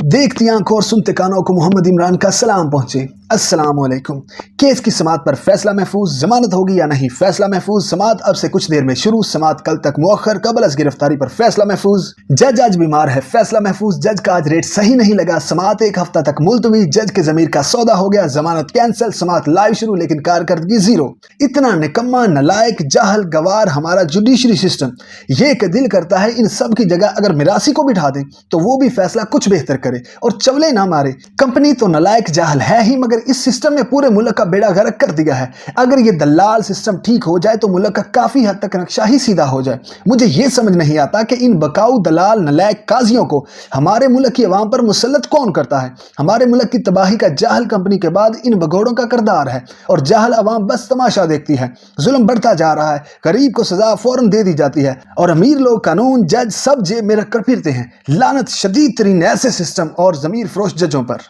देखती आंखों और सुनते कानों को मोहम्मद इमरान का सलाम पहुंचे। अस्सलाम वालेकुम। केस की समाअत पर फैसला महफूज, जमानत होगी या नहीं फैसला महफूज। समाअत अब से कुछ देर में शुरू, समाअत कल तक मुअख्खर, कबल अज गिरफ्तारी पर फैसला महफूज। जज आज बीमार है, फैसला महफूज। जज का आज रेट सही नहीं लगा, समाअत एक हफ्ता तक मुलतवी। जज के जमीर का सौदा हो गया, जमानत कैंसिल। समाअत लाइव शुरू लेकिन कारकर्दगी जीरो। इतना निकम्मा, नलायक, जाहल, गवार हमारा जुडिशरी सिस्टम, ये कि दिल करता है इन सब की जगह अगर मिरासी को बिठा दें तो वो भी फैसला कुछ बेहतर करे और चवले ना मारे। कंपनी तो नलायक जाहल है ही, मगर इस सिस्टम ने पूरे मुल्क का बेड़ा गर्क कर दिया है। अगर ये दलाल सिस्टम ठीक हो जाए तो मुल्क का काफी हद तक नक्शा ही सीधा हो जाए। मुझे ये समझ नहीं आता कि इन बकाऊ दलाल नलायक काजियों को हमारे मुल्क की अवाम पर मुसल्लत कौन करता है। हमारे मुल्क की तबाही का जाहल कंपनी के बाद इन बगौड़ों का किरदार है और जाहल अवाम बस तमाशा देखती है। जुल्म बढ़ता जा रहा है, गरीब को सजा फौरन दे दी जाती है और अमीर लोग कानून जज सब जेब में रखकर फिरते हैं। लानत शदीद तरीन ऐसे सिस्टम और ज़मीर फरोश जजों पर।